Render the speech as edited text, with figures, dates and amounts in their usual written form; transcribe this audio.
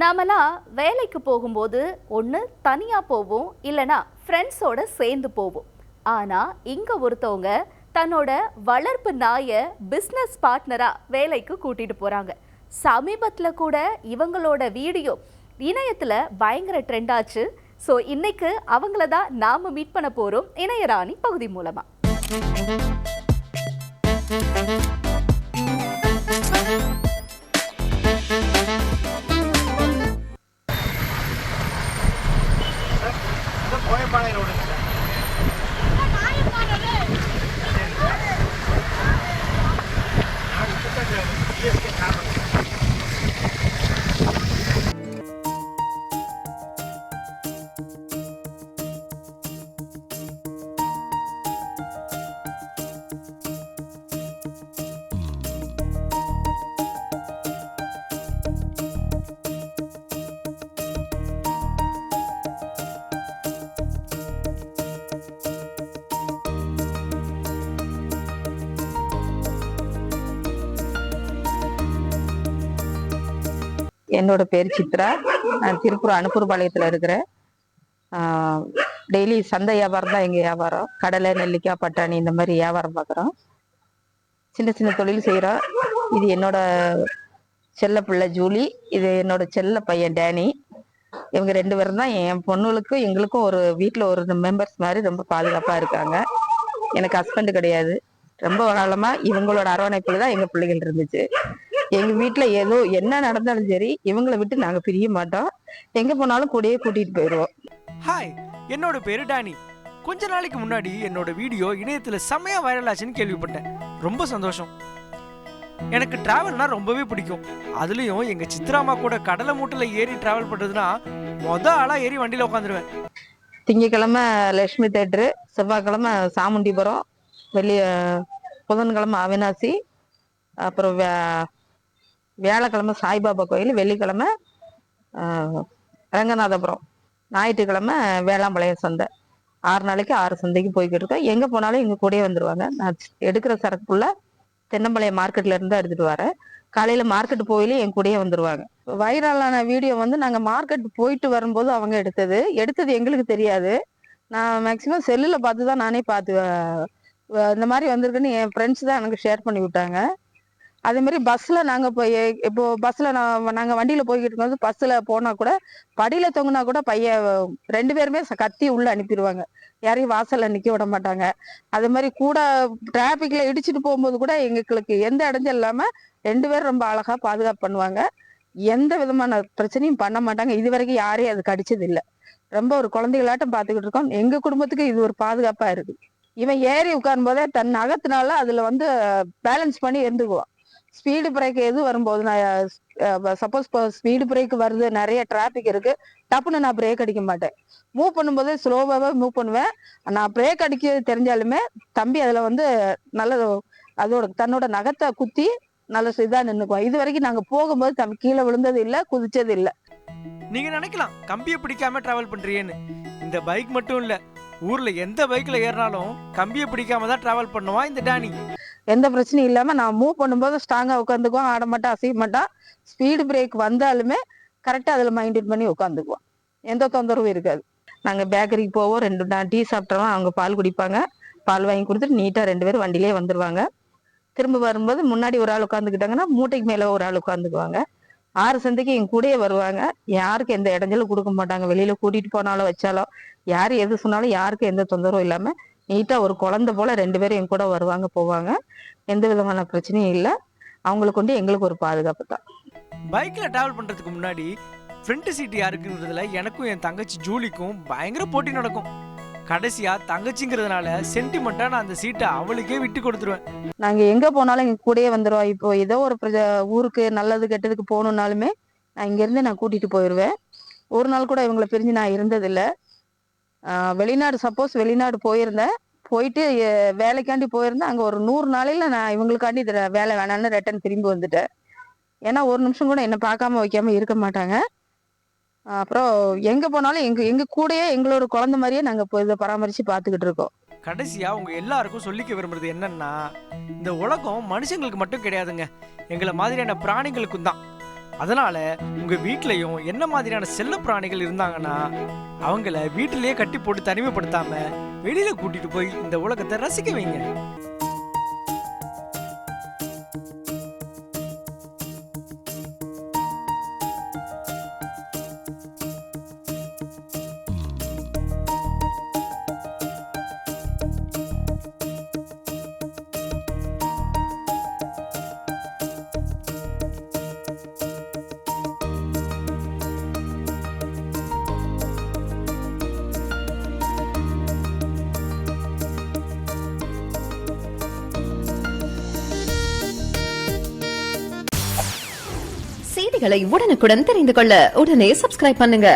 நாமெல்லாம் வேலைக்கு போகும்போது ஒன்று தனியாக போவோம், இல்லைனா ஃப்ரெண்ட்ஸோட சேர்ந்து போவோம். ஆனால் இங்கே ஒருத்தவங்க தன்னோட வளர்ப்பு நாயை பிஸ்னஸ் பார்ட்னராக வேலைக்கு கூட்டிகிட்டு போகிறாங்க. சமீபத்தில் கூட இவங்களோட வீடியோ இணையத்தில் பயங்கர ட்ரெண்ட் ஆச்சு. ஸோ இன்னைக்கு அவங்கள தான் நாம் மீட் பண்ண போகிறோம் இணையராணி பகுதி மூலமாக. என்னோட பேர் சித்ரா. நான் திருப்பூர் அனுப்பூர்பாளையத்தில் இருக்கிறேன். டெய்லி சந்தை வியாபாரம் தான் எங்கள் வியாபாரம். கடலை, நெல்லிக்காய், பட்டாணி இந்த மாதிரி வியாபாரம் பார்க்குறோம். சின்ன சின்ன தொழில் செய்கிறோம். இது என்னோட செல்ல பிள்ளை ஜூலி, இது என்னோட செல்ல பையன் டேனி. இவங்க ரெண்டு பேரும் தான் என் பொண்ணுகளுக்கும் எங்களுக்கும் ஒரு வீட்டில் ஒரு மெம்பர்ஸ் மாதிரி ரொம்ப பாதுகாப்பாக இருக்காங்க. எனக்கு ஹஸ்பண்டு கிடையாது. ரொம்ப காலமாக இவங்களோட அரவணைப்பில் தான் எங்கள் பிள்ளைகள் இருந்துச்சு. எங்க வீட்டுல ஏதோ என்ன நடந்தாலும் சரி இவங்களை விட்டு நாங்க பிரிய மாட்டோம். எங்க போனாலும் கூடயே கூட்டிட்டு போயிடுவோம். ஹாய், என்னோட பேரு டானி. கொஞ்ச நாளைக்கு முன்னாடி என்னோட வீடியோ இணையத்துல செமையா வைரல் ஆச்சுன்னு கேள்விப்பட்டேன். ரொம்ப சந்தோஷம். எனக்கு டிராவல்னா ரொம்பவே பிடிக்கும். அதுலயும் எங்க சித்ராமா கூட கடலை மூட்டையில ஏறி டிராவல் பண்றதுன்னா ஆளா ஏறி வண்டியில உட்காந்துருவேன். திங்கக்கிழமை லட்சுமி தேட்டரு, செவ்வாய்க்கிழமை சாமுண்டிபுரம், புதன்கிழமை அவினாசி, அப்புறம் வியாழக்கிழமை சாய்பாபா கோயில், வெள்ளிக்கிழமை ரங்கநாதபுரம், ஞாயிற்றுக்கிழமை வேளாம்பாளையம் சந்தை. 6 நாளைக்கு 6 சந்தைக்கு போய்கிட்டு இருக்கோம். எங்கே போனாலும் எங்கள் கூடயே வந்துடுவாங்க. நான் எடுக்கிற சரக்குள்ள தென்னம்பாளையம் மார்க்கெட்ல இருந்து எடுத்துட்டு வரேன். காலையில் மார்க்கெட் போயிலே என் கூடயே வந்துடுவாங்க. வைரலான வீடியோ நாங்கள் மார்க்கெட் போயிட்டு வரும்போது அவங்க எடுத்தது எங்களுக்கு தெரியாது. நான் மேக்சிமம் செல்லில் பார்த்து தான் நானே பார்த்து இந்த மாதிரி வந்திருக்குன்னு என் ஃப்ரெண்ட்ஸ் தான் எனக்கு ஷேர் பண்ணி விட்டாங்க. அதே மாதிரி பஸ்ல நாங்க போய் இப்போ பஸ்ல நாங்க வண்டியில போய்கிட்டு இருக்கும்போது பஸ்ல போனா கூட படியில தொங்குனா கூட பையன் 2 பேருமே கத்தி உள்ள அனுப்பிடுவாங்க. யாரையும் வாசல்ல நிக்க விட மாட்டாங்க. அதே மாதிரி கூட டிராபிக்ல இடிச்சுட்டு போகும்போது கூட எங்களுக்கு எந்த இடைஞ்சல் இல்லாம 2 பேரும் ரொம்ப அழகா பாதுகாப்பு பண்ணுவாங்க. எந்த விதமான பிரச்சனையும் பண்ண மாட்டாங்க. இது வரைக்கும் யாரையும் அது கடிச்சது இல்லை. ரொம்ப ஒரு குழந்தைகளாட்டம் பாத்துக்கிட்டு இருக்கோம். எங்க குடும்பத்துக்கு இது ஒரு பாதுகாப்பா இருக்கு. இவன் ஏறி உட்காரும் போதே தன் நகத்தினால அதுல பேலன்ஸ் பண்ணி இருந்துக்குவான். ஸ்பீடு பிரேக் எது வரும்போது நான் சப்போஸ் ஸ்பீடு பிரேக் வருது, நிறைய டிராபிக் இருக்கு, டப்புன்னு நான் பிரேக் அடிக்க மாட்டேன். மூவ் பண்ணும்போது ஸ்லோவாகவே மூவ் பண்ணுவேன். நான் பிரேக் அடிக்க தெரிஞ்சாலுமே தம்பி அதுல நல்ல தன்னோட நகத்தை குத்தி நல்ல இதா நின்னுக்குவோம். இது வரைக்கும் நாங்க போகும்போது தம்பி கீழே விழுந்தது இல்லை, குதிச்சது இல்லை. நீங்க நினைக்கலாம் கம்பியை பிடிக்காம டிராவல் பண்றீங்கன்னு. இந்த பைக் மட்டும் இல்ல, ஊர்ல எந்த பைக்ல ஏறினாலும் கம்பியை பிடிக்காம தான் டிராவல் பண்ணுவான் இந்த டானி. எந்த பிரச்சனையும் இல்லாம நான் மூவ் பண்ணும்போது ஸ்ட்ராங்கா உட்காந்துக்குவோம். ஆட மாட்டோம், அசைய மாட்டோம். ஸ்பீடு பிரேக் வந்தாலுமே கரெக்டா அதுல மைண்டட் பண்ணி உட்காந்துக்குவோம். எந்த தொந்தரவும் இருக்காது. நாங்க பேக்கரிக்கு போவோம், 2 டீ சாப்பிட்டோம், அவங்க பால் குடிப்பாங்க. பால் வாங்கி கொடுத்துட்டு நீட்டா 2 பேரும் வண்டியிலே வந்துருவாங்க. திரும்ப வரும்போது முன்னாடி ஒரு ஆள் உட்காந்துக்கிட்டாங்கன்னா மூட்டைக்கு மேல ஒரு ஆள் உட்காந்துக்குவாங்க. 6 சந்தைக்கு எங்க கூடயே வருவாங்க. யாருக்கு எந்த இடைஞ்சலும் கொடுக்க மாட்டாங்க. வெளியில கூட்டிட்டு போனாலும் வச்சாலும் யாரு எது சொன்னாலும் யாருக்கும் எந்த தொந்தரவும் இல்லாம நீட்டா ஒரு குழந்தை போல 2 பேரும் என் கூட வருவாங்க, போவாங்க. எந்த விதமான பிரச்சனையும் இல்லை. அவங்களுக்கு கொண்டு எங்களுக்கு ஒரு பாதுகாப்பு தான். பைக்ல டிராவல் பண்றதுக்கு முன்னாடி ஃப்ரண்ட் சீட் யாருக்குன்றதுல எனக்கும் என் தங்கச்சி ஜூலிக்கும் பயங்கர போட்டி நடக்கும். கடைசியா தங்கச்சிங்கிறதுனால சென்டிமெண்டா நான் அந்த சீட்டை அவளுக்கே விட்டு கொடுத்துருவேன். நாங்க எங்க போனாலும் எங்க கூடயே வந்துருவோம். இப்போ ஏதோ ஒரு ஊருக்கு நல்லது கெட்டதுக்கு போகணும்னாலுமே நான் இங்க இருந்து நான் கூட்டிட்டு போயிடுவேன். ஒரு நாள் கூட இவங்களை பிரிஞ்சு நான் இருந்ததில்லை. வெளிநாடு சப்போஸ் வெளிநாடு போயிருந்தேன், போயிட்டு வேலைக்காண்டி போயிருந்தேன். அங்கே ஒரு 100 நாளையில நான் இவங்களுக்காண்டி வேலை வேணான்னு ரிட்டன் திரும்பி வந்துட்டேன். ஏன்னா ஒரு நிமிஷம் கூட என்னை பார்க்காம வைக்காம இருக்க மாட்டாங்க. அப்புறம் எங்க போனாலும் எங்க கூடயே எங்களோட குழந்தை மாதிரியே நாங்க இதை பராமரிச்சு பார்த்துக்கிட்டு இருக்கோம். கடைசியா உங்க எல்லாருக்கும் சொல்லிக்க விரும்புறது என்னன்னா, இந்த உலகம் மனுஷங்களுக்கு மட்டும் கிடையாதுங்க, எங்களை மாதிரியான பிராணிகளுக்கும் தான். அதனால உங்க வீட்லயும் என்ன மாதிரியான செல்ல பிராணிகள் இருந்தாங்கன்னா அவங்கள வீட்டிலேயே கட்டி போட்டு தனிமைப்படுத்தாம வெளியில கூட்டிட்டு போய் இந்த உலகத்தை ரசிக்க வைங்க. செய்திகளை உடனுக்குடன் தெரிந்து கொள்ள உடனே சப்ஸ்கிரைப் பண்ணுங்க.